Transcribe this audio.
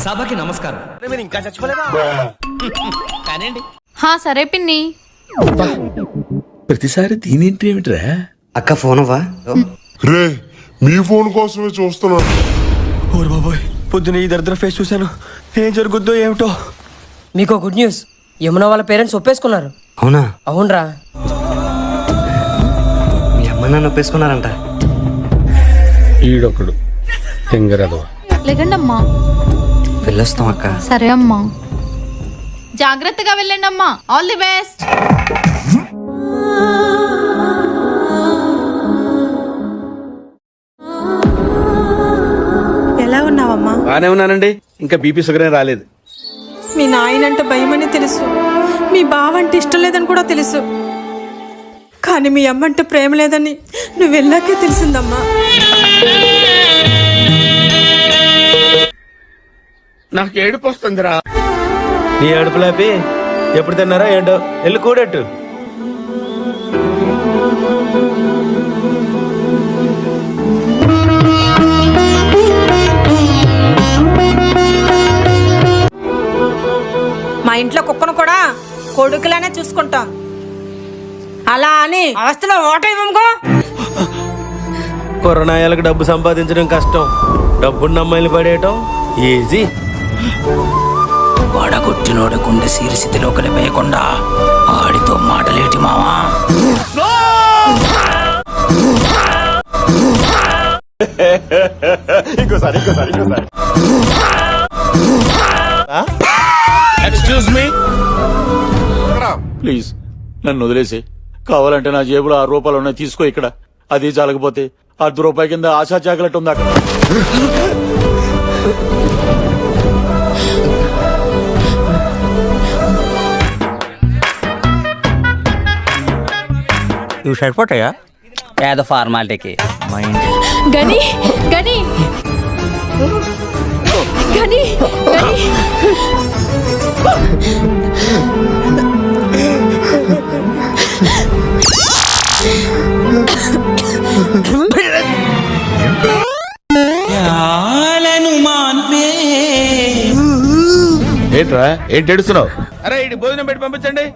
సభకి నమస్కారం. మీరు ఇంకా చచ్చిపోలేదా? కానివ్వండి. సరే పిన్ని. ప్రతిసారి దీనేంటి ఏమిట్రా? అక్క ఫోన్ అవ్వా? రే మీ ఫోన్ కోసమే చూస్తున్నాను. ఓరు బాబోయ్, పొద్దున ఈ దరిద్ర ఫేస్ చూశాను. ఏం జరుగుద్దో ఏమిటో. మీకు గుడ్ న్యూస్, యమున వాళ్ళ పేరెంట్స్ ఒప్పేసుకున్నారు. అవునా? అవునరా. మీ అమ్మ నాన్న ఒప్పేసుకున్నారంట. ఈడొకడు తెంగరదవ. లేకండి అమ్మా. వెళ్ళొస్తాం అక్క. సరే అమ్మా, జాగ్రత్తగా వెళ్ళండి అమ్మా. All the best. ఎలా ఉన్నావమ్మా? బానే ఉన్నానండి. ఇంకా బీపీ షుగర్ ఏం రాలేదు. మీ నాయనంటే భయమని తెలుసు, మీ బావంటే ఇష్టం లేదని కూడా తెలుసు, కానీ మీ అమ్మంటే ప్రేమ లేదని నువ్వు వెళ్ళాకే తెలిసిందమ్మా. నాకు ఏడుపు వస్తుందిరా. నీ అడుపు లేపి ఎప్పుడు తిన్నారా ఏంటో వెళ్ళి కూడట్టు. మా ఇంట్లో కుక్కను కూడా కొడుకులానే చూసుకుంటాం, అలా అని అవస్థలో ఓట ఇవ్వముకో. కొరనాయాలకు డబ్బు సంపాదించడం కష్టం, డబ్బున్న అమ్మాయిలు పడేయటం ఈజీ. వాడగొట్టినోడు గుండె సీరిస్థితిలో కలిపేయకుండా ఆడితో మాటలేటి మావా. ఎక్స్క్యూజ్ మీ, ప్లీజ్ నన్ను వదిలేసి. కావాలంటే నా జేబులో 6 రూపాయలు ఉన్నాయి, తీసుకో. ఇక్కడ అది చాలకపోతే 10 రూపాయల కింద ఆశా చాకలెట్ ఉంది అక్కడ. ఇవి సరిపోతాయా? ఏదో ఫార్మాలిటీకి గని గని గని గని ఏంట్రా ఏంటి ఏడుస్తున్నావు? అరే ఇటు భోజనం పెట్టి పంపించండి.